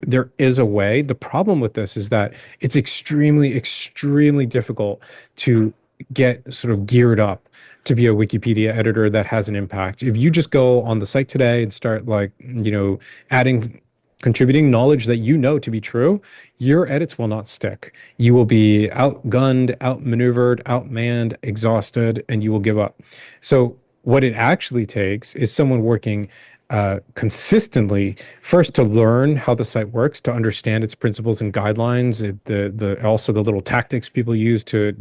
there is a way. The problem with this is that it's extremely, extremely difficult to get sort of geared up to be a Wikipedia editor that has an impact. If you just go on the site today and start like, adding, contributing knowledge that you know to be true, your edits will not stick. You will be outgunned, outmaneuvered, outmanned, exhausted, and you will give up. So what it actually takes is someone working consistently, first to learn how the site works, to understand its principles and guidelines, the also the little tactics people use to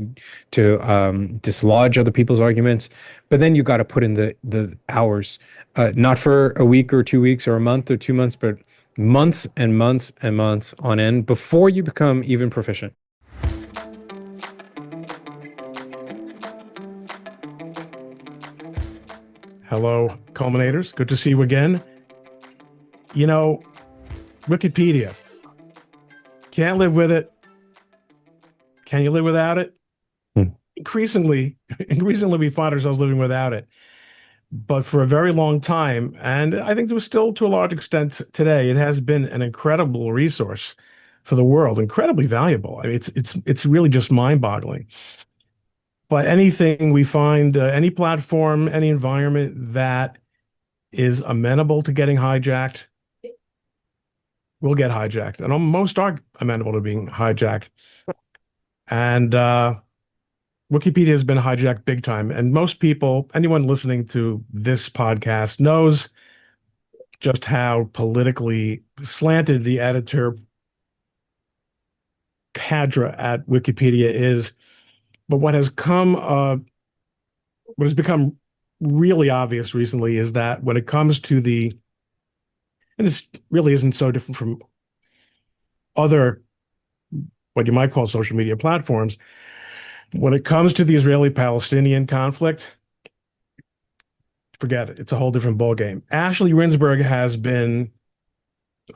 dislodge other people's arguments. But then you got to put in the hours, not for a week or 2 weeks or a month or 2 months, but months and months and months on end before you become even proficient. Hello, culminators. Good to see you again. You know, Wikipedia. Can't live with it. Can you live without it? Hmm. Increasingly, we find ourselves living without it. But for a very long time, and I think it was still to a large extent today, it has been an incredible resource for the world, incredibly valuable. I mean, it's really just mind-boggling. But anything we find, any platform, any environment that is amenable to getting hijacked will get hijacked. And most are amenable to being hijacked. And Wikipedia has been hijacked big time. And most people, anyone listening to this podcast, knows just how politically slanted the editor cadre at Wikipedia is. But what has become really obvious recently is that when it comes to and this really isn't so different from other, what you might call social media platforms, when it comes to the Israeli-Palestinian conflict, forget it. It's a whole different ballgame. Ashley Rindsberg has been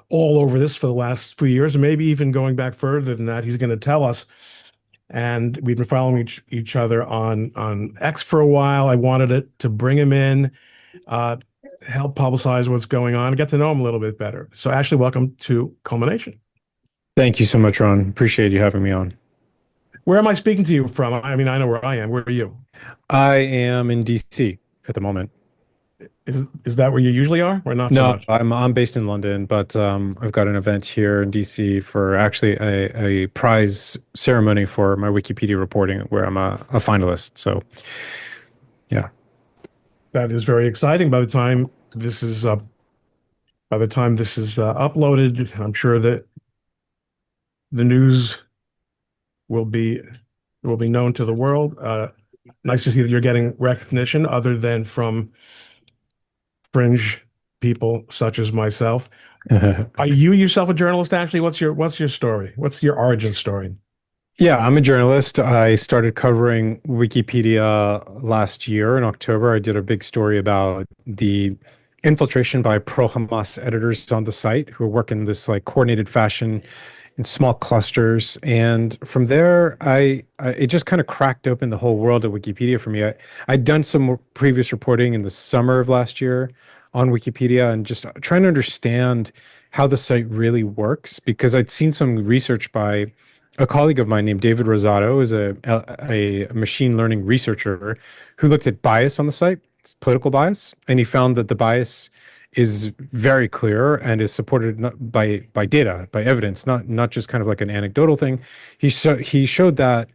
all over this for the last few years, and maybe even going back further than that. He's going to tell us. And we've been following each other on X for a while. I wanted it to bring him in, help publicize what's going on, get to know him a little bit better. So, Ashley, welcome to ColemanNation. Thank you so much, Ron. Appreciate you having me on. Where am I speaking to you from? I mean, I know where I am. Where are you? I am in DC at the moment. Is that where you usually are, or not so No, much? I'm based in London, but I've got an event here in DC for actually a prize ceremony for my Wikipedia reporting where I'm a finalist. So yeah. That is very exciting. By the time this is uploaded, I'm sure that the news will be will be known to the world. Nice to see that you're getting recognition other than from fringe people such as myself. Are you yourself a journalist, actually? What's your story? What's your origin story? Yeah, I'm a journalist. I started covering Wikipedia last year in October. I did a big story about the infiltration by pro-Hamas editors on the site who work in this like coordinated fashion in small clusters. And from there, I it just kind of cracked open the whole world of Wikipedia for me. I'd done some previous reporting in the summer of last year on Wikipedia and just trying to understand how the site really works because I'd seen some research by a colleague of mine named David Rosato, is a machine learning researcher who looked at bias on the site, political bias, and he found that the bias is very clear and is supported by data, by evidence, not just kind of like an anecdotal thing. He showed that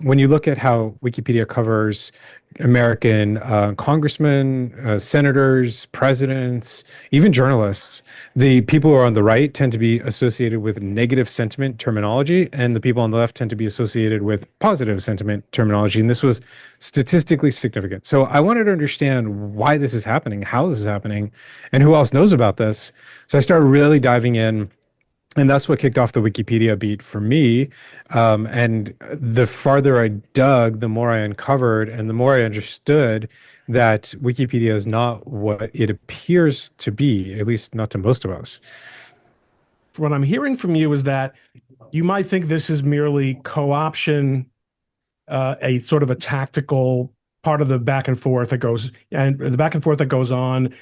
when you look at how Wikipedia covers American congressmen, senators, presidents, even journalists, the people who are on the right tend to be associated with negative sentiment terminology, and the people on the left tend to be associated with positive sentiment terminology. And this was statistically significant. So I wanted to understand why this is happening, how this is happening, and who else knows about this. So I started really diving in, and that's what kicked off the Wikipedia beat for me. And the farther I dug, the more I uncovered, and the more I understood that Wikipedia is not what it appears to be, at least not to most of us. What I'm hearing from you is that you might think this is merely co-option, a sort of a tactical part of the back and forth that goes on.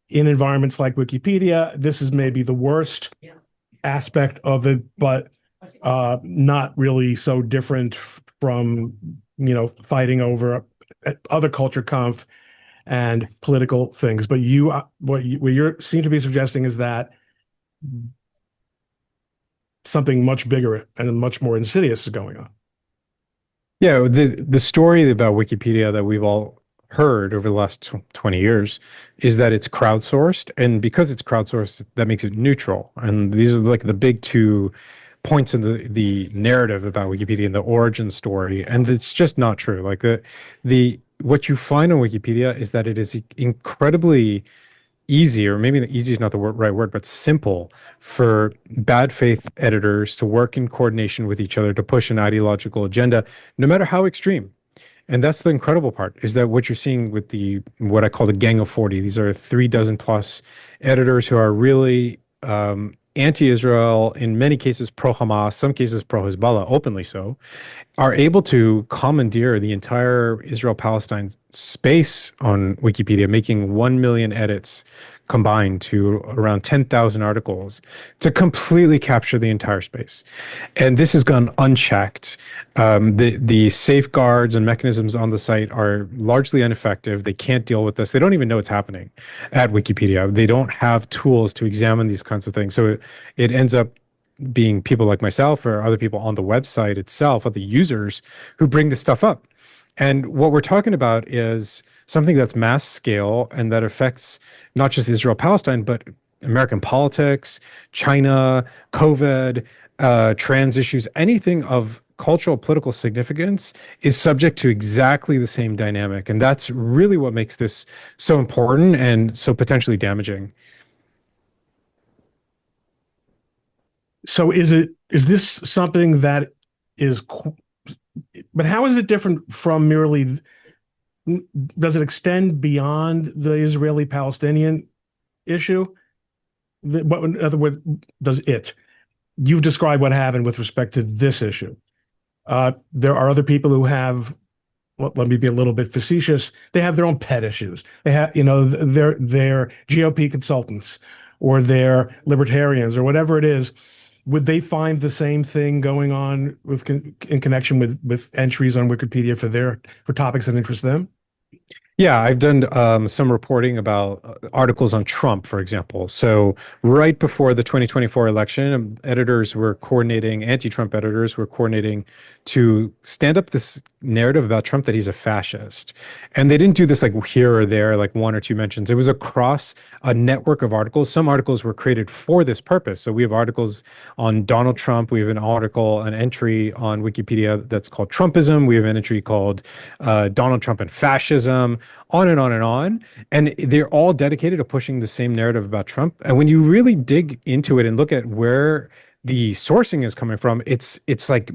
in environments like Wikipedia, this is maybe the worst aspect of it, but not really so different from, fighting over other culture conf and political things. But what you seem to be suggesting is that something much bigger and much more insidious is going on. Yeah, the story about Wikipedia that we've all heard over the last 20 years is that it's crowdsourced, and because it's crowdsourced, that makes it neutral. And these are like the big two points in the narrative about Wikipedia and the origin story, and it's just not true. Like the what you find on Wikipedia is that it is incredibly easy, or maybe easy is not the right word, but simple for bad faith editors to work in coordination with each other to push an ideological agenda, no matter how extreme. And that's the incredible part, is that what you're seeing with the what I call the Gang of 40, these are 3 dozen plus editors who are really anti-Israel, in many cases pro-Hamas, some cases pro-Hezbollah, openly so, are able to commandeer the entire Israel-Palestine space on Wikipedia, making 1 million edits combined to around 10,000 articles to completely capture the entire space. And this has gone unchecked. The safeguards and mechanisms on the site are largely ineffective. They can't deal with this. They don't even know what's happening at Wikipedia. They don't have tools to examine these kinds of things. So it ends up being people like myself or other people on the website itself, or the users who bring this stuff up. And what we're talking about is something that's mass scale and that affects not just Israel Palestine, but American politics, China, COVID, trans issues, anything of cultural political significance is subject to exactly the same dynamic. And that's really what makes this so important and so potentially damaging. So is this something that is, but how is it different from merely, does it extend beyond the Israeli-Palestinian issue? What, in other words, does it? You've described what happened with respect to this issue. There are other people who have, well, let me be a little bit facetious. They have their own pet issues. They have, they're GOP consultants or they're libertarians or whatever it is. Would they find the same thing going on in connection with entries on Wikipedia for topics that interest them? Yeah, I've done some reporting about articles on Trump, for example. So right before the 2024 election, editors were coordinating, anti-Trump editors were coordinating to stand up this narrative about Trump that he's a fascist. And they didn't do this like here or there, like one or two mentions. It was across a network of articles. Some articles were created for this purpose. So we have articles on Donald Trump. We have an entry on Wikipedia that's called Trumpism. We have an entry called Donald Trump and Fascism, on and on and on. And they're all dedicated to pushing the same narrative about Trump. And when you really dig into it and look at where the sourcing is coming from, it's like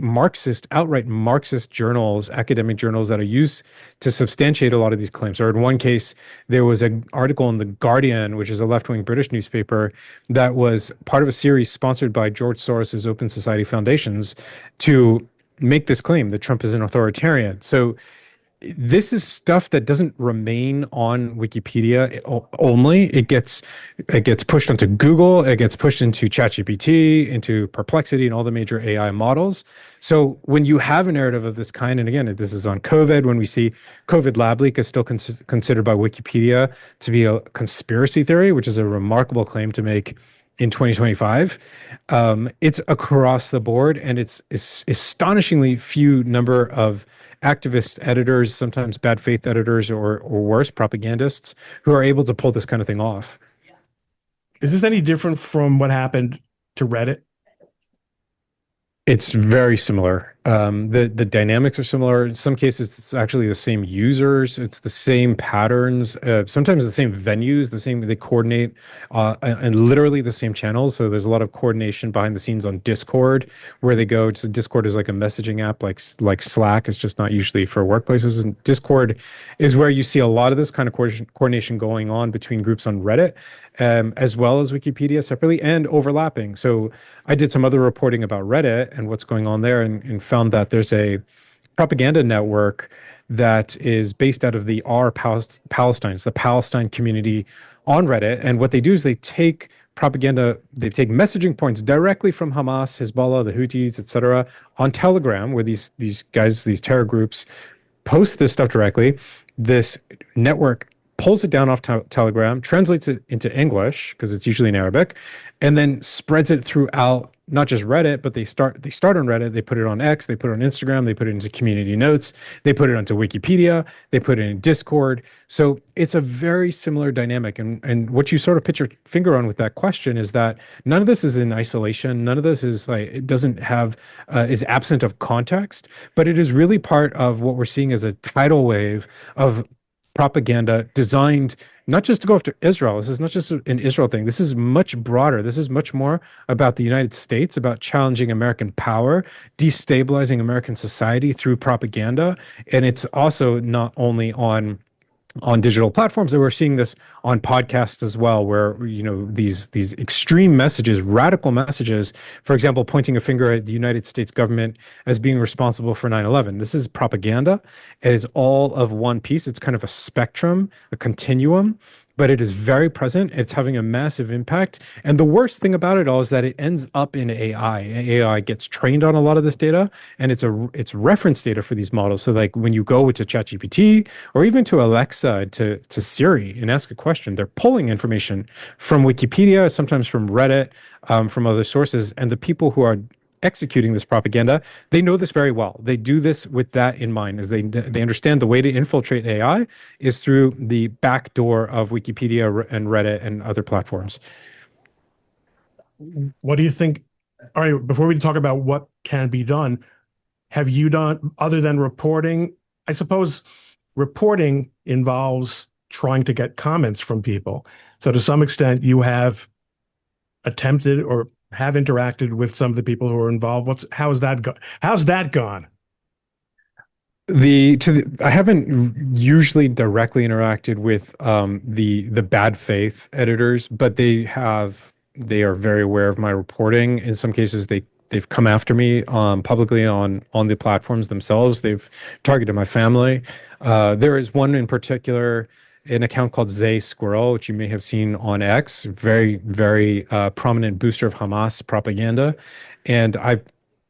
outright Marxist journals, academic journals that are used to substantiate a lot of these claims. Or in one case, there was an article in The Guardian, which is a left-wing British newspaper, that was part of a series sponsored by George Soros's Open Society Foundations to make this claim that Trump is an authoritarian. So this is stuff that doesn't remain on Wikipedia only. It gets pushed onto Google, it gets pushed into ChatGPT, into Perplexity, and all the major AI models. So when you have a narrative of this kind, and again, this is on COVID, when we see COVID lab leak is still considered by Wikipedia to be a conspiracy theory, which is a remarkable claim to make in 2025. It's across the board, and it's astonishingly few number of activist editors, sometimes bad faith editors, or worse, propagandists, who are able to pull this kind of thing off. Is this any different from what happened to Reddit? It's very similar. The dynamics are similar. In some cases, it's actually the same users. It's the same patterns. Sometimes the same venues. They coordinate, and literally the same channels. So there's a lot of coordination behind the scenes on Discord, where they go. Discord is like a messaging app, like Slack. It's just not usually for workplaces. And Discord is where you see a lot of this kind of coordination going on between groups on Reddit, as well as Wikipedia separately and overlapping. So I did some other reporting about Reddit and what's going on there, and found that there's a propaganda network that is based out of the R Palestine, it's the Palestine community on Reddit. And what they do is they take propaganda, they take messaging points directly from Hamas, Hezbollah, the Houthis, etc., on Telegram, where these guys, these terror groups post this stuff directly. This network pulls it down off Telegram, translates it into English because it's usually in Arabic, and then spreads it throughout not just Reddit, but they start on Reddit, they put it on X, they put it on Instagram, they put it into community notes, they put it onto Wikipedia, they put it in Discord. So it's a very similar dynamic. And what you sort of put your finger on with that question is that none of this is in isolation. None of this is like it doesn't have is absent of context, but it is really part of what we're seeing as a tidal wave of propaganda designed not just to go after Israel. This is not just an Israel thing. This is much broader. This is much more about the United States, about challenging American power, destabilizing American society through propaganda. And it's also not only on digital platforms, that we're seeing this on podcasts as well, where these extreme messages, radical messages, for example, pointing a finger at the United States government as being responsible for 9/11. This is propaganda. It is all of one piece. It's kind of a spectrum, a continuum, but it is very present. It's having a massive impact. And the worst thing about it all is that it ends up in AI. AI gets trained on a lot of this data, and it's reference data for these models. So like when you go to ChatGPT or even to Alexa, to Siri, and ask a question, they're pulling information from Wikipedia, sometimes from Reddit, from other sources. And the people who are executing this propaganda, they know this very well. They do this with that in mind, as they understand the way to infiltrate AI is through the back door of Wikipedia and Reddit and other platforms. What do you think? All right, before we talk about what can be done, have you done other than reporting? I suppose reporting involves trying to get comments from people. So to some extent, you have attempted or have interacted with some of the people who are involved. How's that gone? I haven't usually directly interacted with the bad faith editors, but they are very aware of my reporting. In some cases, they've come after me publicly on the platforms themselves. They've targeted my family. There is one in particular, an account called Zay Squirrel, which you may have seen on X, very, very prominent booster of Hamas propaganda. And I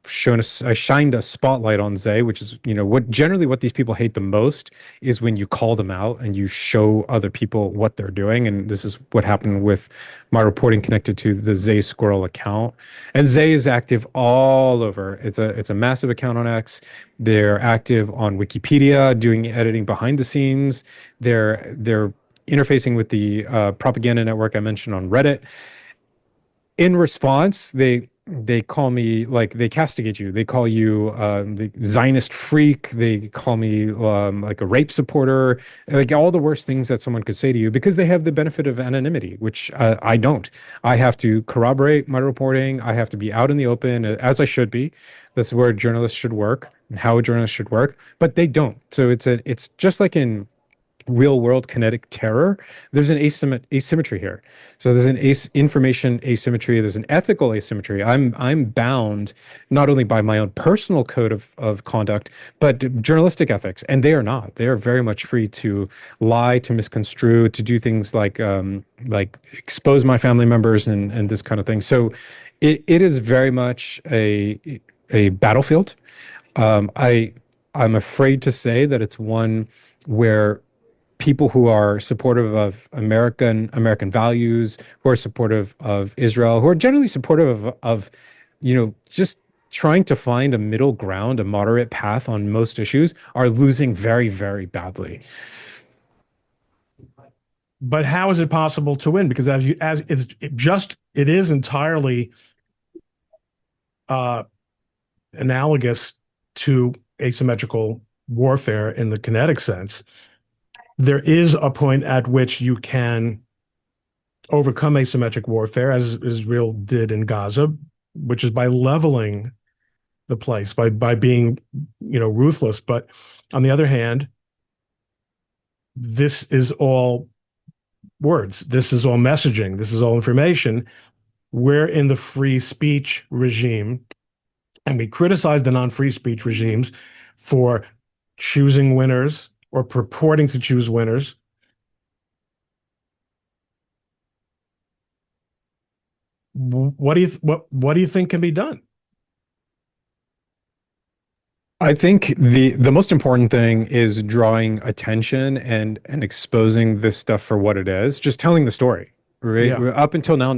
shined a spotlight on Zay, which is, what these people hate the most is when you call them out and you show other people what they're doing. And this is what happened with my reporting connected to the Zay Squirrel account. And Zay is active all over. It's a massive account on X. They're active on Wikipedia, doing editing behind the scenes. They're interfacing with the propaganda network I mentioned on Reddit. In response, they call me, like, they castigate you. They call you the Zionist freak. They call me like a rape supporter, like all the worst things that someone could say to you, because they have the benefit of anonymity, which I don't. I have to corroborate my reporting. I have to be out in the open, as I should be. That's where journalists should work and how a journalist should work, but they don't. So it's just like in real world kinetic terror, there's an asymmetry here. So there's an information asymmetry, there's an ethical asymmetry. I'm bound not only by my own personal code of conduct, but journalistic ethics, and they are not. They are very much free to lie, to misconstrue, to do things like expose my family members and this kind of thing. So it is very much a battlefield. I'm afraid to say that it's one where people who are supportive of American values, who are supportive of Israel, who are generally supportive of just trying to find a middle ground, a moderate path on most issues, are losing very, very badly. But how is it possible to win? Because it is entirely uh, analogous to asymmetrical warfare in the kinetic sense. There is a point at which you can overcome asymmetric warfare, as Israel did in Gaza, which is by leveling the place, by being, ruthless. But on the other hand, this is all words. This is all messaging. This is all information. We're in the free speech regime, and we criticize the non-free speech regimes for choosing winners or purporting to choose winners. What do you think can be done? I think the most important thing is drawing attention and exposing this stuff for what it is, just telling the story. Right? Yeah. Up until now,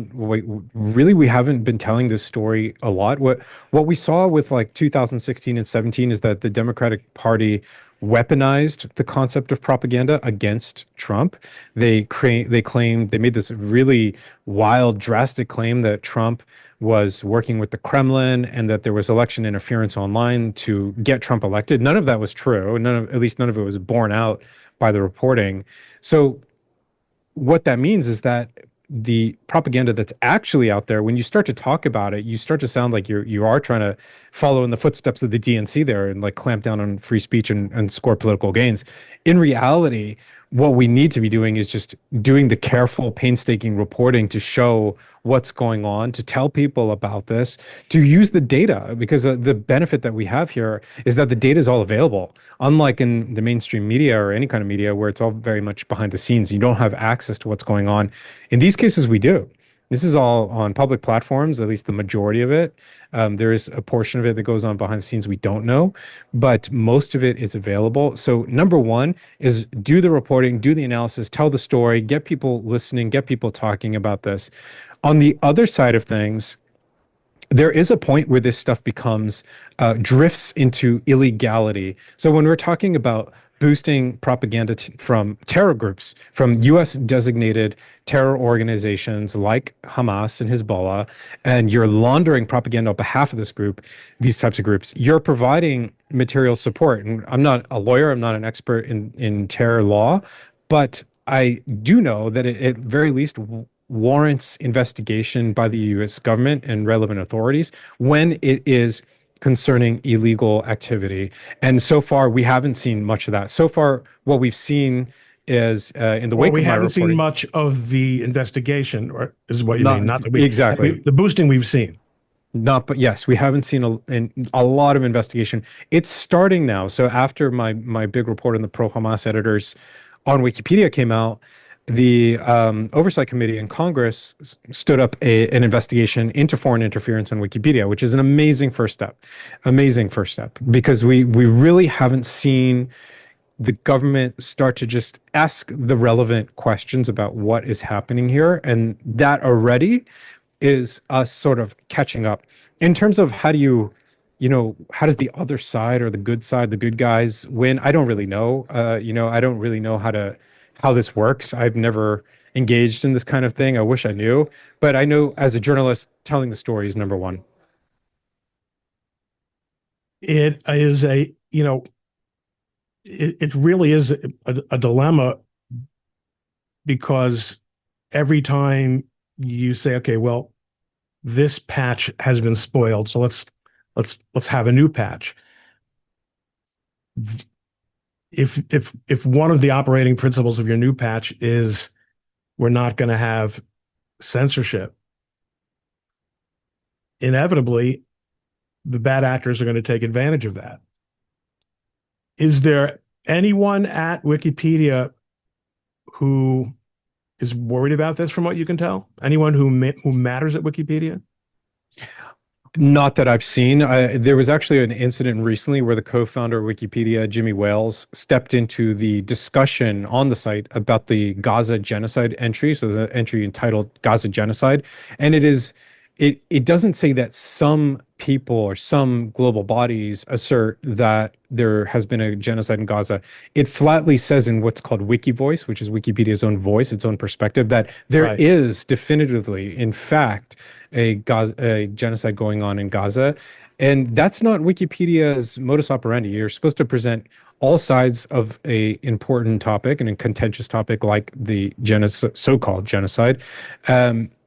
really, we haven't been telling this story a lot. What we saw with like 2016 and 17 is that the Democratic Party weaponized the concept of propaganda against Trump. They claimed they made this really wild, drastic claim that Trump was working with the Kremlin and that there was election interference online to get Trump elected. None of that was true. At least none of it was borne out by the reporting. So what that means is that the propaganda that's actually out there, when you start to talk about it, you start to sound like you are trying to follow in the footsteps of the DNC there and like clamp down on free speech and score political gains. In reality, what we need to be doing is just doing the careful, painstaking reporting to show what's going on, to tell people about this, to use the data, because the benefit that we have here is that the data is all available. Unlike in the mainstream media or any kind of media where it's all very much behind the scenes, you don't have access to what's going on. In these cases, we do. This is all on public platforms, at least the majority of it. There is a portion of it that goes on behind the scenes we don't know, but most of it is available. So, number one is do the reporting, do the analysis, tell the story, get people listening, get people talking about this. On the other side of things, there is a point where this stuff becomes drifts into illegality. So when we're talking about boosting propaganda from terror groups, from U.S. designated terror organizations like Hamas and Hezbollah, and you're laundering propaganda on behalf of this group, these types of groups, you're providing material support. And I'm not a lawyer, I'm not an expert in terror law, but I do know that it at very least warrants investigation by the US government and relevant authorities when it is concerning illegal activity. And so far, we haven't seen much of that. So far, what we've seen is in the Or wake we of my haven't seen reporting, much of the investigation, or is what you mean? not Not that we, I exactly. mean, the boosting we've seen. Not, but yes, we haven't seen a lot of investigation. It's starting now. So after my big report on the pro-Hamas editors on Wikipedia came out, the Oversight Committee in Congress stood up an investigation into foreign interference on Wikipedia, which is an amazing first step. Amazing first step, because we really haven't seen the government start to just ask the relevant questions about what is happening here. And that already is us sort of catching up. In terms of how do how does the other side or the good side, the good guys win? I don't really know. I don't really know how this works. I've never engaged in this kind of thing. I wish I knew, but I know as a journalist, telling the story is number one. It is it really is a dilemma because every time you say, okay, well, this patch has been spoiled, so let's have a new patch. If one of the operating principles of your new patch is we're not going to have censorship, inevitably the bad actors are going to take advantage of that. Is there anyone at Wikipedia who is worried about this from what you can tell? Anyone who matters at Wikipedia? Not that I've seen. There was actually an incident recently where the co-founder of Wikipedia, Jimmy Wales, stepped into the discussion on the site about the Gaza genocide entry. So the entry entitled Gaza Genocide. And it doesn't say that some people or some global bodies assert that there has been a genocide in Gaza. It flatly says in what's called Wiki Voice, which is Wikipedia's own voice, its own perspective, that there Right. is definitively, in fact, a genocide going on in Gaza. And that's not Wikipedia's modus operandi. You're supposed to present all sides of a important topic and a contentious topic like the so-called genocide.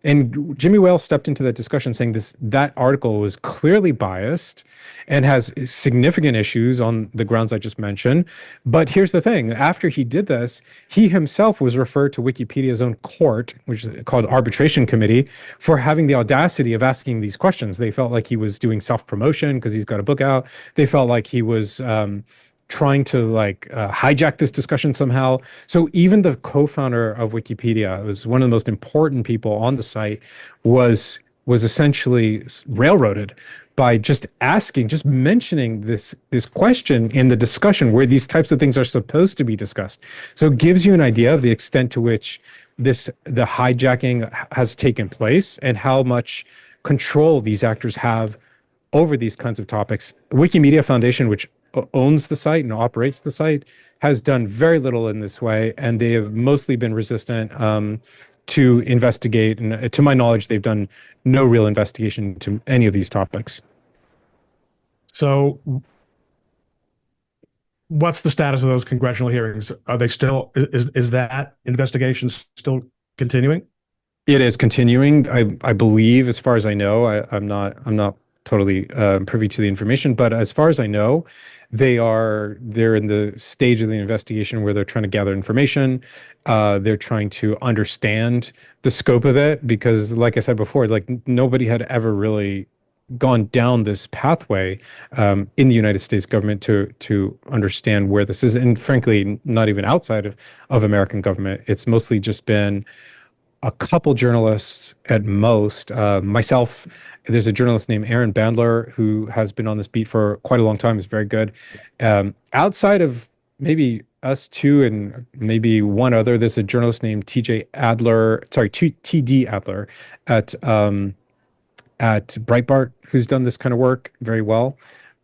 And Jimmy Wales stepped into that discussion saying that article was clearly biased and has significant issues on the grounds I just mentioned. But here's the thing. After he did this, he himself was referred to Wikipedia's own court, which is called Arbitration Committee, for having the audacity of asking these questions. They felt like he was doing self-promotion because he's got a book out. They felt like he was trying to hijack this discussion somehow. So even the co-founder of Wikipedia, was one of the most important people on the site, was was essentially railroaded by just asking, just mentioning this question in the discussion where these types of things are supposed to be discussed. So it gives you an idea of the extent to which the hijacking has taken place and how much control these actors have over these kinds of topics. Wikimedia Foundation, which owns the site and operates the site, has done very little in this way, and they have mostly been resistant to investigate. And to my knowledge, they've done no real investigation to any of these topics. So, what's the status of those congressional hearings? Are they still, is that investigation still continuing? It is continuing. I believe, as far as I know, I'm not totally privy to the information, but as far as I know, they're in the stage of the investigation where they're trying to gather information. They're trying to understand the scope of it because, like I said before, like nobody had ever really gone down this pathway in the United States government to understand where this is, and frankly, not even outside of American government. It's mostly just been a couple journalists at most. Myself, there's a journalist named Aaron Bandler who has been on this beat for quite a long time. Is very good. Outside of maybe us two and maybe one other, there's a journalist named TJ Adler, sorry, TD Adler at Breitbart who's done this kind of work very well.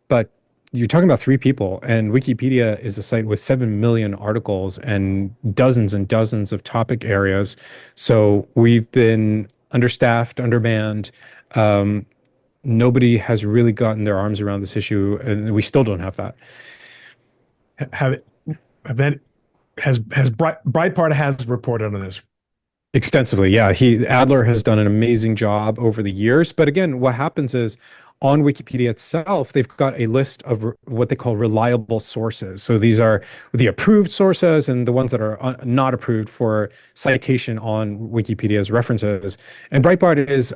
But you're talking about three people, and Wikipedia is a site with 7 million articles and dozens of topic areas. So we've been understaffed, undermanned. Nobody has really gotten their arms around this issue, and we still don't have that. Have, have been, has Breitbart has reported on this? Extensively, yeah. Adler has done an amazing job over the years. But again, what happens is on Wikipedia itself, they've got a list of what they call reliable sources. So these are the approved sources and the ones that are not approved for citation on Wikipedia's references. And Breitbart is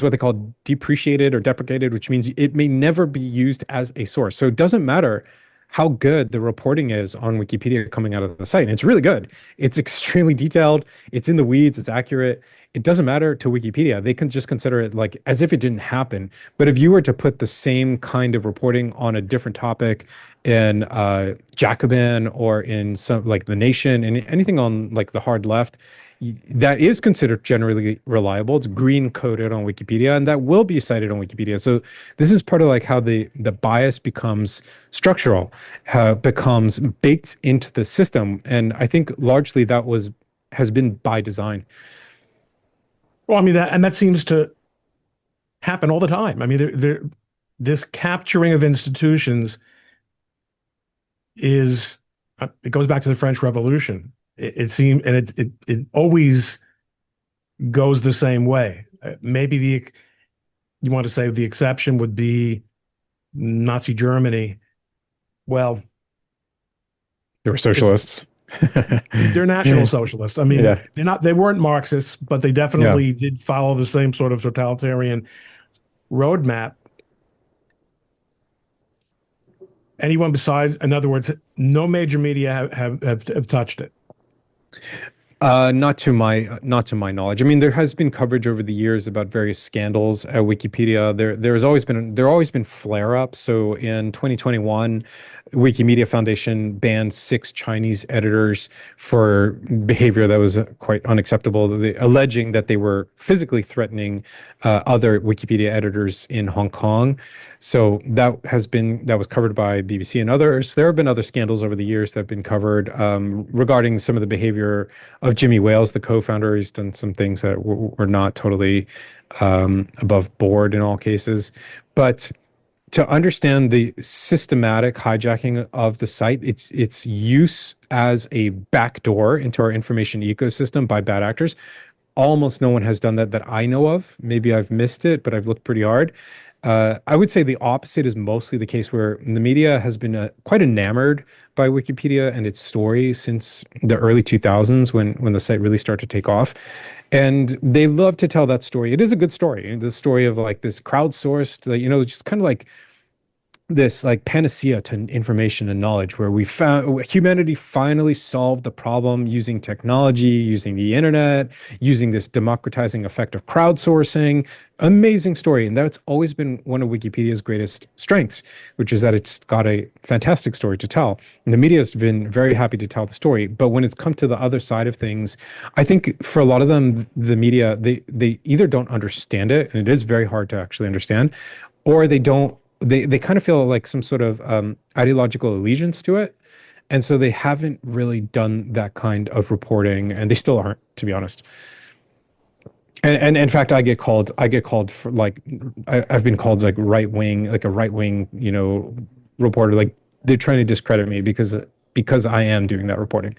what they call depreciated or deprecated, which means it may never be used as a source. So it doesn't matter how good the reporting is on Wikipedia coming out of the site. And it's really good. It's extremely detailed. It's in the weeds. It's accurate. It doesn't matter to Wikipedia. They can just consider it like as if it didn't happen. But if you were to put the same kind of reporting on a different topic in Jacobin or in some like The Nation and anything on like the hard left, that is considered generally reliable. It's green coded on Wikipedia, and that will be cited on Wikipedia. So this is part of like how the bias becomes structural, becomes baked into the system, and I think largely has been by design. Well, I mean that seems to happen all the time. I mean, this capturing of institutions is it goes back to the French Revolution. It seems, and it always goes the same way. Maybe you want to say the exception would be Nazi Germany. Well, they were socialists. They're national socialists. I mean, yeah. they weren't Marxists, but they definitely did follow the same sort of totalitarian roadmap. Anyone besides, in other words, no major media have touched it. Not to my knowledge. I mean, there has been coverage over the years about various scandals at Wikipedia. There have always been flare-ups. So in 2021, Wikimedia Foundation banned 6 Chinese editors for behavior that was quite unacceptable, alleging that they were physically threatening other Wikipedia editors in Hong Kong. So that was covered by BBC and others. There have been other scandals over the years that have been covered regarding some of the behavior of Jimmy Wales, the co-founder. He's done some things that were not totally above board in all cases. But to understand the systematic hijacking of the site, its use as a backdoor into our information ecosystem by bad actors, almost no one has done that I know of. Maybe I've missed it, but I've looked pretty hard. I would say the opposite is mostly the case, where the media has been quite enamored by Wikipedia and its story since the early 2000s when the site really started to take off. And they love to tell that story. It is a good story. The story of like this crowdsourced, just kind of like this like panacea to information and knowledge, where humanity finally solved the problem using technology, using the internet, using this democratizing effect of crowdsourcing, Amazing story. And that's always been one of Wikipedia's greatest strengths, which is that it's got a fantastic story to tell. And the media has been very happy to tell the story. But when it's come to the other side of things, I think for a lot of them, the media, they either don't understand it, and it is very hard to actually understand, or they kind of feel like some sort of ideological allegiance to it. And so they haven't really done that kind of reporting, and they still aren't, to be honest. And in fact, I get called for like, I've been called like right wing, like a right wing, reporter. Like they're trying to discredit me because I am doing that reporting.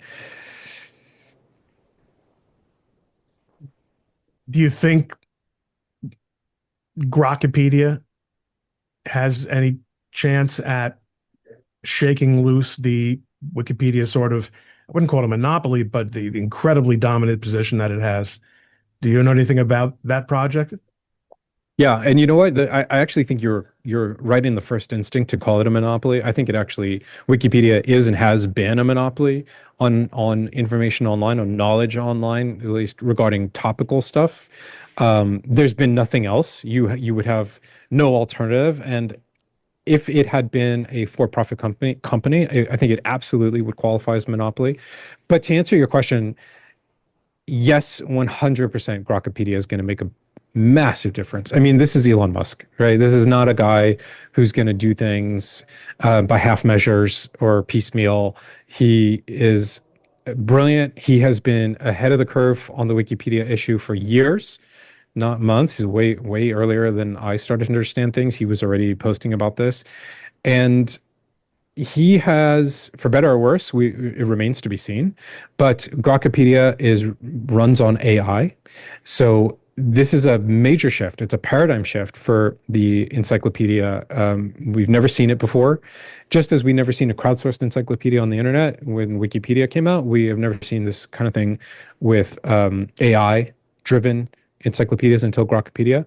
Do you think Grokkipedia has any chance at shaking loose the Wikipedia sort of, I wouldn't call it a monopoly, but the incredibly dominant position that it has? Do you know anything about that project? Yeah, and you know what? I actually think you're right in the first instinct to call it a monopoly. I think it actually Wikipedia is and has been a monopoly on information online, on knowledge online, at least regarding topical stuff. There's been nothing else. You would have no alternative, and if it had been a for-profit company, I think it absolutely would qualify as monopoly. But to answer your question, yes, 100% Grokkipedia is going to make a massive difference. I mean, this is Elon Musk, right? This is not a guy who's going to do things by half measures or piecemeal. He is brilliant. He has been ahead of the curve on the Wikipedia issue for years, not months. He's way earlier than I started to understand things. He was already posting about this. And he has, for better or worse, it remains to be seen, but Grokkipedia is runs on AI. So this is a major shift. It's a paradigm shift for the encyclopedia. We've never seen it before. Just as we never seen a crowdsourced encyclopedia on the internet when Wikipedia came out, we have never seen this kind of thing with AI driven encyclopedias until Grokkipedia.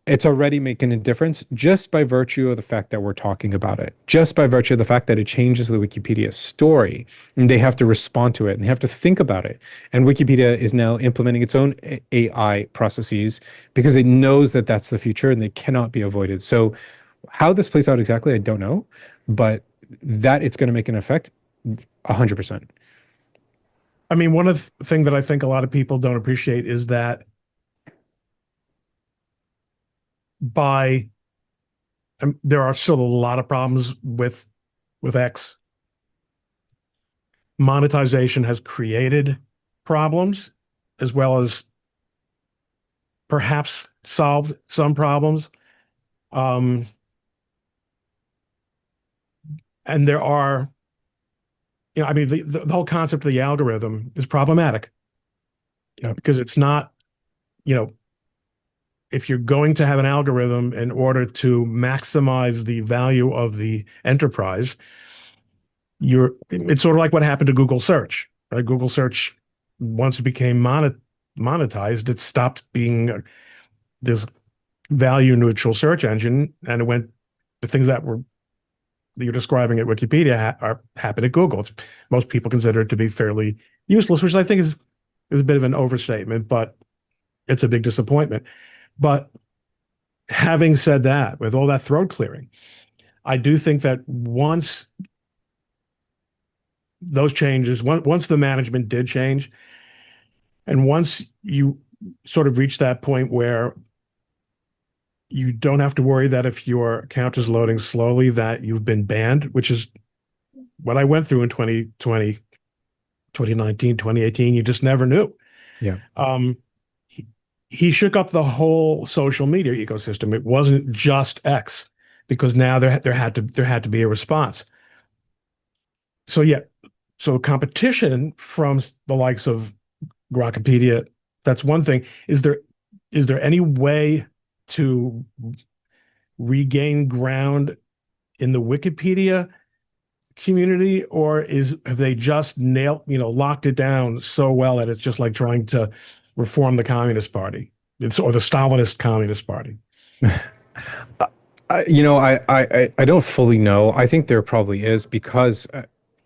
It's already making a difference just by virtue of the fact that we're talking about it, just by virtue of the fact that it changes the Wikipedia story. And they have to respond to it and they have to think about it. And Wikipedia is now implementing its own AI processes because it knows that that's the future and they cannot be avoided. So, how this plays out exactly, I don't know, but that it's going to make an effect 100%. I mean, one of the things that I think a lot of people don't appreciate is that by there are still a lot of problems with X. Monetization has created problems as well as perhaps solved some problems. Um, and there are, I mean, the whole concept of the algorithm is problematic Yeah. because it's not, you know, if you're going to have an algorithm in order to maximize the value of the enterprise, it's sort of like what happened to Google search, right? Google search, once it became monetized, it stopped being this value neutral search engine, and it went the things that you're describing at Wikipedia are happen at Google. Most people consider it to be fairly useless, which I think is a bit of an overstatement, but it's a big disappointment. But having said that, with all that throat clearing, I do think that once those changes, once the management did change, and once you sort of reach that point where you don't have to worry that if your account is loading slowly that you've been banned, which is what I went through in 2020, 2019, 2018. You just never knew. Yeah. He shook up the whole social media ecosystem. It wasn't just X, because now there had to be a response. So yeah, so competition from the likes of Grokkipedia, that's one thing. Is there any way to regain ground in the Wikipedia community, or have they just locked it down so well that it's just like trying to reform the Communist Party, or the Stalinist Communist Party? I don't fully know. I think there probably is because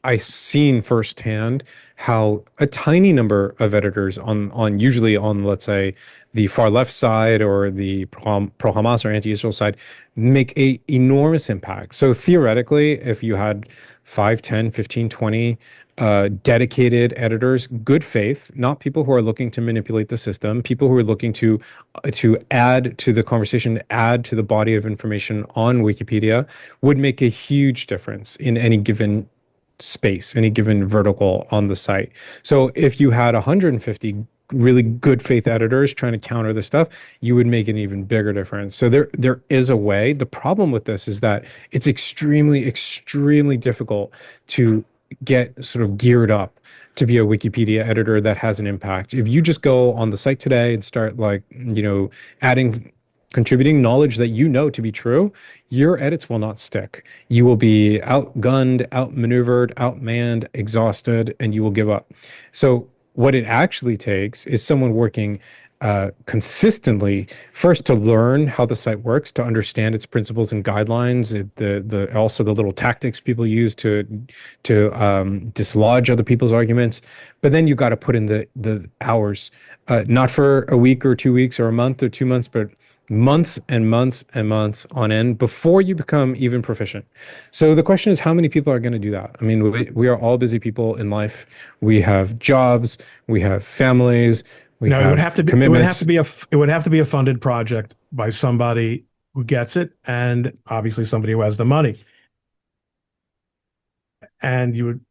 I've seen firsthand how a tiny number of editors on usually on, let's say, the far left side or the pro-Hamas or anti-Israel side make a enormous impact. So theoretically, if you had 5, 10, 15, 20 dedicated editors, good faith, not people who are looking to manipulate the system, people who are looking to add to the conversation, add to the body of information on Wikipedia, would make a huge difference in any given space, any given vertical on the site. So if you had 150 really good faith editors trying to counter this stuff, you would make an even bigger difference. So there is a way. The problem with this is that it's extremely, extremely difficult to get sort of geared up to be a Wikipedia editor that has an impact. If you just go on the site today and start like, adding contributing knowledge that you know to be true, your edits will not stick. You will be outgunned, outmaneuvered, outmanned, exhausted, and you will give up. So, what it actually takes is someone working consistently, first to learn how the site works, to understand its principles and guidelines, the also the little tactics people use to dislodge other people's arguments. But then you got to put in the hours, not for a week or 2 weeks or a month or 2 months, but months and months and months on end before you become even proficient. So the question is, how many people are going to do that? I mean, we are all busy people in life. We have jobs, we have families, we No, have commitments. it would have to be a funded project by somebody who gets it, and obviously somebody who has the money. And you would,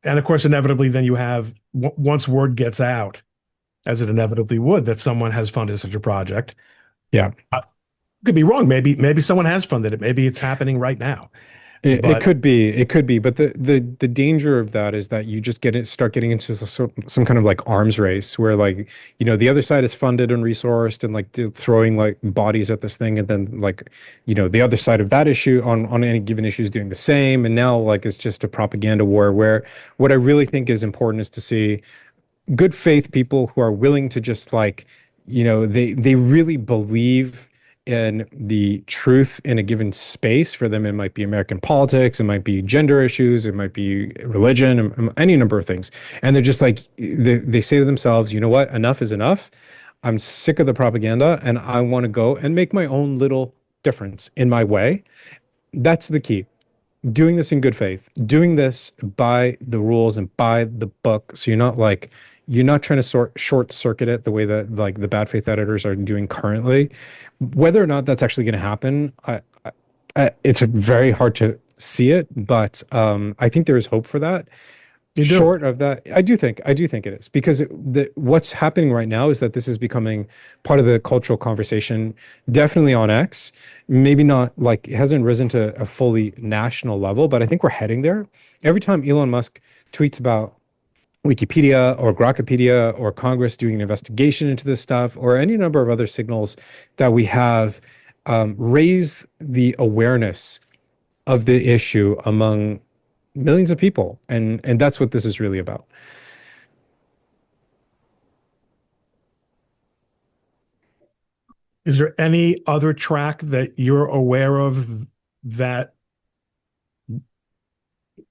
and of course, inevitably, then you have once word gets out, as it inevitably would, that someone has funded such a project. Yeah. Could be wrong. Maybe someone has funded it. Maybe it's happening right now. It But could be, but the danger of that is that you just start getting into some kind of like arms race where like, the other side is funded and resourced and like throwing like bodies at this thing. And then like, the other side of that issue on any given issue is doing the same. And now like, it's just a propaganda war where what I really think is important is to see good faith people who are willing to just like, they really believe in the truth in a given space. For them, it might be American politics, it might be gender issues, it might be religion, any number of things. And they're just like, they say to themselves, you know what, enough is enough. I'm sick of the propaganda and I want to go and make my own little difference in my way. That's the key, doing this in good faith, doing this by the rules and by the book. So you're not trying to short circuit it the way that like the bad faith editors are doing currently. Whether or not that's actually going to happen, it's very hard to see it, but I think there is hope for that. you do. Short of that, I do think it is because what's happening right now is that this is becoming part of the cultural conversation, definitely on X. Maybe not like it hasn't risen to a fully national level, but I think we're heading there. Every time Elon Musk tweets about Wikipedia or Grokpedia or Congress doing an investigation into this stuff or any number of other signals that we have, raise the awareness of the issue among millions of people, and that's what this is really about. Is there any other track that you're aware of that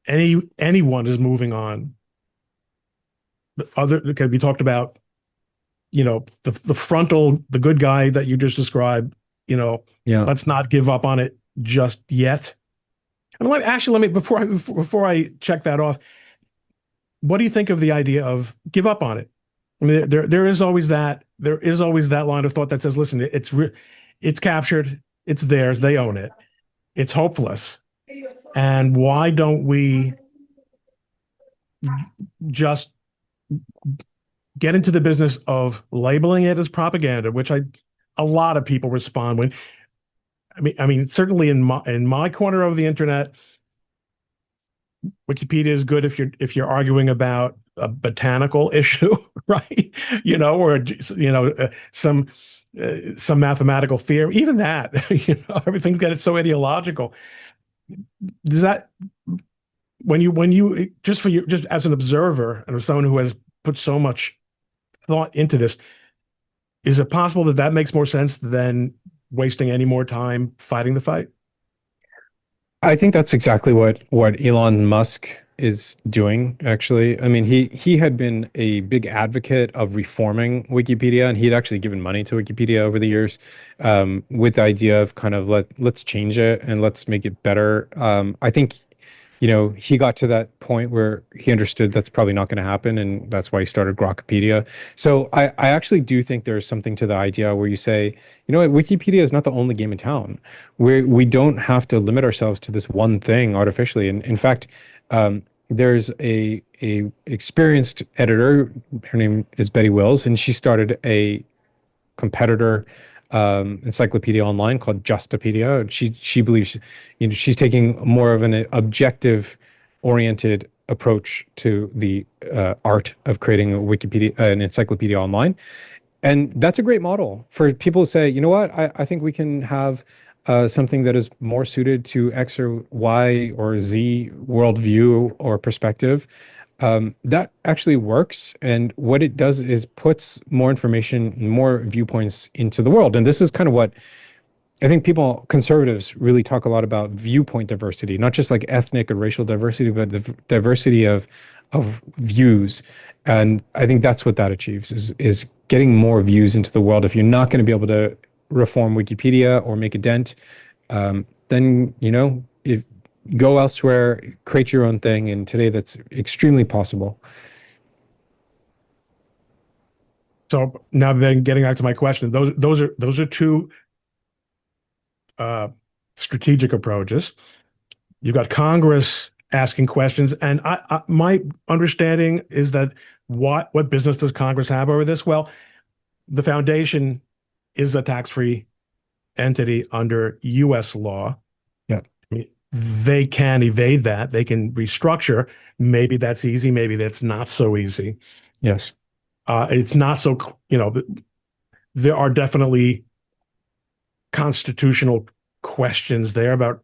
anyone is moving on? Other, because we talked about, the frontal, the good guy that you just described, Yeah. let's not give up on it just yet. And let me before I check that off, what do you think of the idea of give up on it? I mean, there is always that line of thought that says, listen, it's captured, it's theirs, they own it, it's hopeless, and why don't we just get into the business of labeling it as propaganda, which a lot of people respond when. I mean, certainly in my corner of the internet, Wikipedia is good if you're arguing about a botanical issue, right? Or some mathematical theorem. Even that, everything's got so ideological. Does that when you just as an observer and as someone who has put so much thought into this, is it possible that that makes more sense than wasting any more time fighting the fight? I think that's exactly what Elon Musk is doing, actually. I mean, he had been a big advocate of reforming Wikipedia, and he'd actually given money to Wikipedia over the years, with the idea of kind of let's change it and let's make it better. I think, he got to that point where he understood that's probably not going to happen, and that's why he started Grokpedia. So I actually do think there's something to the idea where you say, you know what, Wikipedia is not the only game in town. We don't have to limit ourselves to this one thing artificially. And in fact, there's a experienced editor. Her name is Betty Wills, and she started a competitor encyclopedia online called Justapedia. She believes, she's taking more of an objective oriented approach to the art of creating a Wikipedia, an encyclopedia online. And that's a great model for people who say, you know what, I think we can have something that is more suited to X or Y or Z worldview or perspective. That actually works. And what it does is puts more information, more viewpoints into the world. And this is kind of what I think conservatives really talk a lot about: viewpoint diversity, not just like ethnic or racial diversity, but the diversity of views. And I think that's what that achieves is getting more views into the world. If you're not going to be able to reform Wikipedia or make a dent, then if go elsewhere, create your own thing. And today that's extremely possible. So now then, getting back to my question, those are two uh, strategic approaches. You've got Congress asking questions, and my understanding is that what business does Congress have over this? Well, the foundation is a tax-free entity under U.S. law. Yeah. I mean, they can evade that. They can restructure. Maybe that's easy. Maybe that's not so easy. Yes. It's not so, there are definitely constitutional questions there about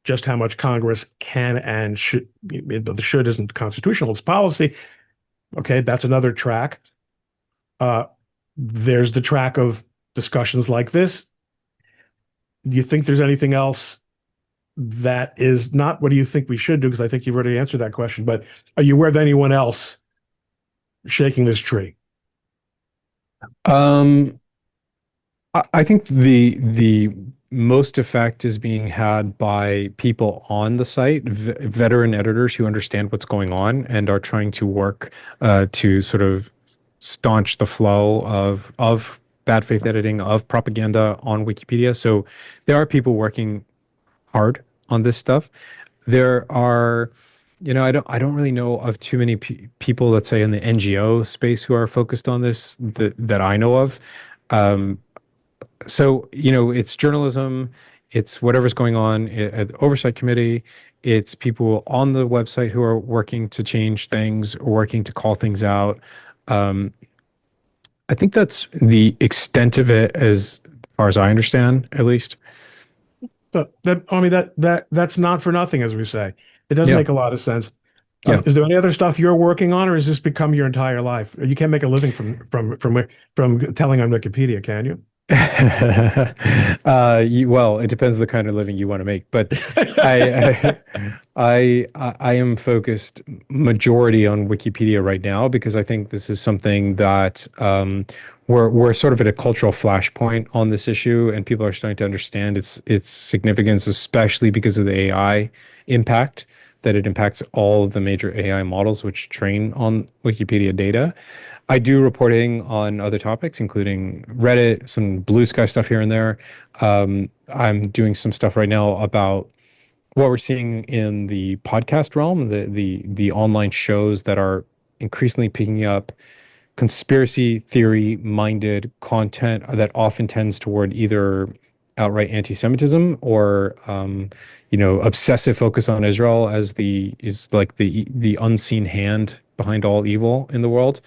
just how much Congress can and should. The should isn't constitutional, it's policy. Okay, that's another track. There's the track of discussions like this. Do you think there's anything else that is not what do you think we should do? Because I think you've already answered that question, but are you aware of anyone else shaking this tree? Um, I think the most effect is being had by people on the site, veteran editors who understand what's going on and are trying to work to sort of staunch the flow of bad faith editing, of propaganda on Wikipedia. So there are people working hard on this stuff. There are, I don't really know of too many people, let's say in the NGO space, who are focused on this that I know of. Um, so, it's journalism, it's whatever's going on at the oversight committee, it's people on the website who are working to change things or working to call things out. Um, I think that's the extent of it, as far as I understand, at least. But that, I mean, that's not for nothing, as we say. It does Yeah, make a lot of sense. yeah. Is there any other stuff you're working on, or has this become your entire life? You can't make a living from telling on Wikipedia, can you? Well, it depends the kind of living you want to make, but I, I am focused majority on Wikipedia right now because I think this is something that we're sort of at a cultural flashpoint on this issue, and people are starting to understand its significance, especially because of the AI impact, that it impacts all of the major AI models which train on Wikipedia data. I do reporting on other topics, including Reddit, some blue sky stuff here and there. I'm doing some stuff right now about what we're seeing in the podcast realm, the online shows that are increasingly picking up conspiracy theory minded content that often tends toward either outright anti-Semitism or obsessive focus on Israel as the unseen hand behind all evil in the world.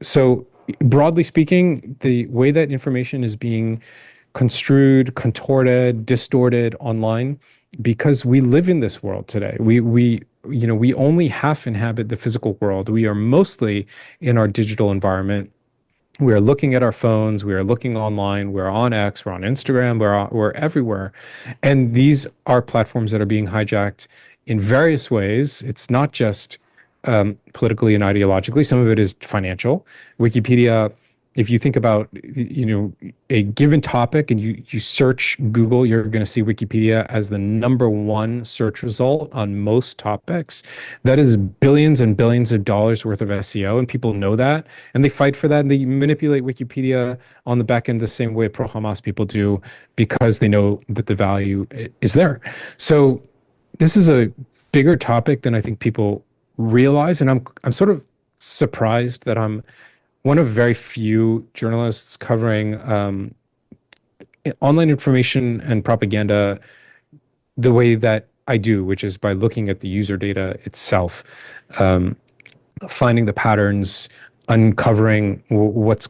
So broadly speaking, the way that information is being construed, contorted, distorted online, because we live in this world today. We only half inhabit the physical world. We are mostly in our digital environment. We are looking at our phones. We are looking online. We're on X. We're on Instagram. We're everywhere, and these are platforms that are being hijacked in various ways. It's not just politically and ideologically. Some of it is financial. Wikipedia, if you think about, a given topic and you search Google, you're going to see Wikipedia as the number one search result on most topics. That is billions and billions of dollars worth of SEO, and people know that, and they fight for that, and they manipulate Wikipedia on the back end the same way pro-Hamas people do because they know that the value is there. So this is a bigger topic than I think people realize, and I'm sort of surprised that I'm one of very few journalists covering online information and propaganda the way that I do, which is by looking at the user data itself, um, finding the patterns, uncovering what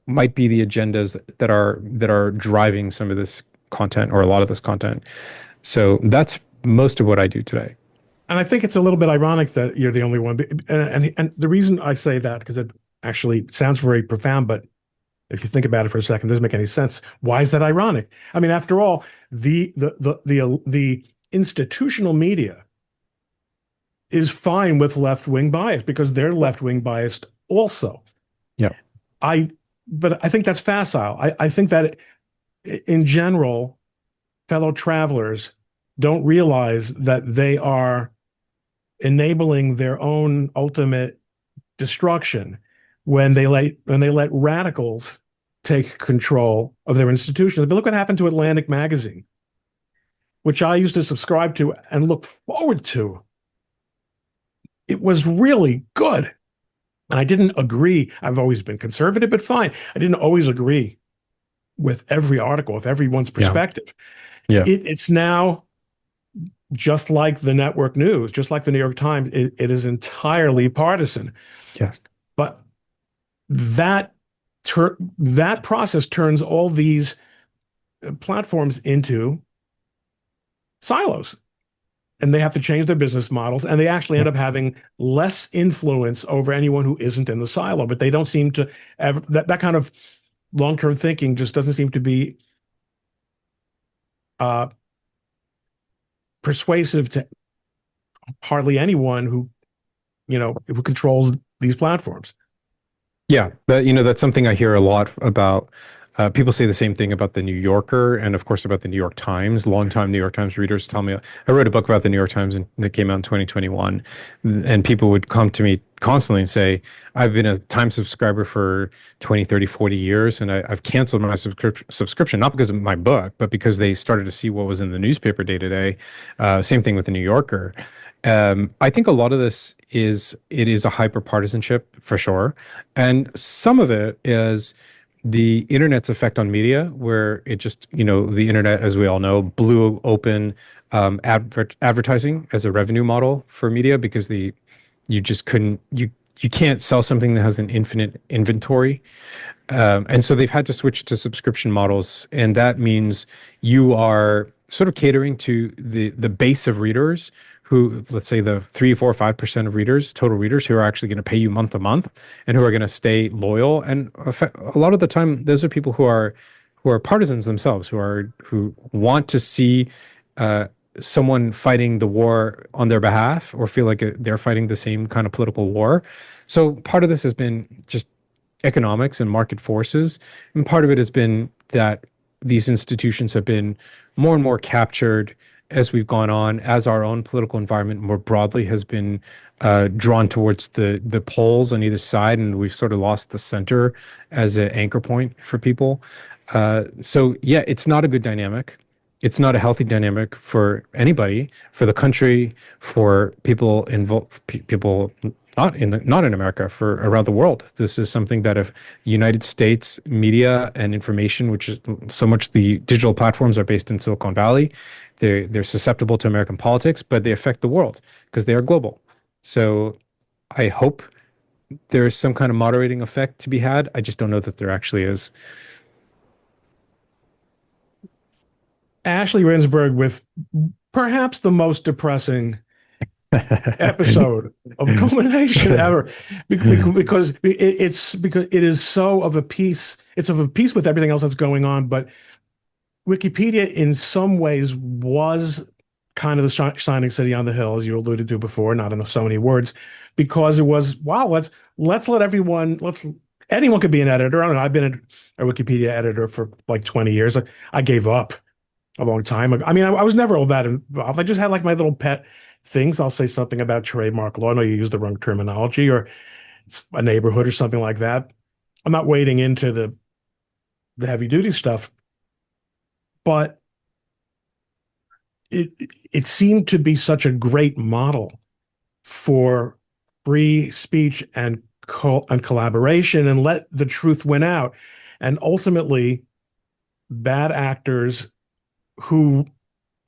might be the agendas that are driving some of this content or a lot of this content. So that's most of what I do today. And I think it's a little bit ironic that you're the only one. And the reason I say that, because it actually sounds very profound, but if you think about it for a second, it doesn't make any sense. Why is that ironic? I mean, after all, the institutional media is fine with left-wing bias because they're left-wing biased also. Yeah. But I think that's facile. I think that in general, fellow travelers don't realize that they are enabling their own ultimate destruction when they let radicals take control of their institutions. But look what happened to Atlantic Magazine, which I used to subscribe to and look forward to. It was really good. And I didn't agree. I've always been conservative, but fine. I didn't always agree with every article, with everyone's perspective. Yeah. It's now just like the network news, just like the New York Times. It is entirely partisan. Yes. But that process turns all these platforms into silos, and they have to change their business models, and they actually end up having less influence over anyone who isn't in the silo. But they don't seem to ever, that kind of long-term thinking just doesn't seem to be persuasive to hardly anyone who controls these platforms. Yeah, that's something I hear a lot about. People say the same thing about the New Yorker and, of course, about the New York Times. Longtime New York Times readers tell me I wrote a book about the New York Times that came out in 2021, and people would come to me constantly and say, I've been a Times subscriber for 20, 30, 40 years, and I've canceled my subscription, not because of my book, but because they started to see what was in the newspaper day to day. Same thing with the New Yorker. I think a lot of this is a hyper partisanship for sure, and some of it is the internet's effect on media, where it just, the internet, as we all know, blew open advertising as a revenue model for media because you just couldn't you can't sell something that has an infinite inventory. And so they've had to switch to subscription models, and that means you are sort of catering to the base of readers who, let's say, the 3, 4, 5% of readers, total readers, who are actually going to pay you month to month and who are going to stay loyal. And a lot of the time, those are people who are partisans themselves, who want to see someone fighting the war on their behalf or feel like they're fighting the same kind of political war. So part of this has been just economics and market forces, and part of it has been that these institutions have been more and more captured as we've gone on, as our own political environment more broadly has been drawn towards the poles on either side, and we've sort of lost the center as an anchor point for people. So yeah, it's not a good dynamic. It's not a healthy dynamic for anybody, for the country, for people involved, people not in America, for around the world. This is something that if United States media and information, which is so much the digital platforms are based in Silicon Valley, they're susceptible to American politics, but they affect the world because they are global. So I hope there is some kind of moderating effect to be had. I just don't know that there actually is. Ashley Rindsberg with perhaps the most depressing episode of ColemanNation ever, because it is so of a piece. It's of a piece with everything else that's going on. But Wikipedia, in some ways, was kind of the shining city on the hill, as you alluded to before, not in so many words, because it was, wow, let's let everyone, let's anyone could be an editor. I don't know. I've been a Wikipedia editor for like 20 years. I gave up a long time ago. I mean, I was never all that involved. I just had like my little pet things. I'll say something about trademark law. I know you use the wrong terminology, or it's a neighborhood or something like that. I'm not wading into the heavy duty stuff, but it it seemed to be such a great model for free speech and collaboration, and let the truth win out. And ultimately, bad actors who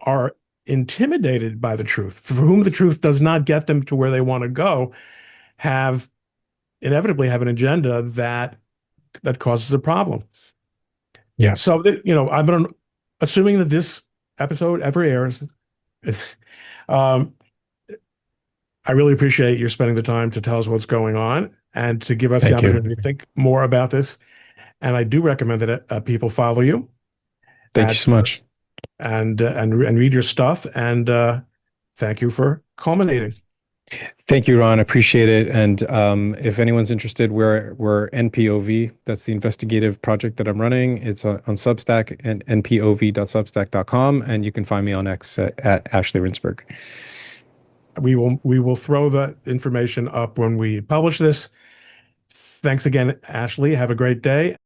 are intimidated by the truth, for whom the truth does not get them to where they want to go, have inevitably have an agenda that causes a problem. Yeah. So that, I'm assuming that this episode ever airs. um, I really appreciate you spending the time to tell us what's going on and to give us the Thank you. opportunity to think more about this. And I do recommend that people follow you Thank you at so much. and read your stuff. And thank you for culminating. Thank you, Ron. Appreciate it. And if anyone's interested, we're NPOV. That's the investigative project that I'm running. It's on Substack and npov.substack.com, and you can find me on X at Ashley Rindsberg. We will throw the information up when we publish this. Thanks again, Ashley. Have a great day.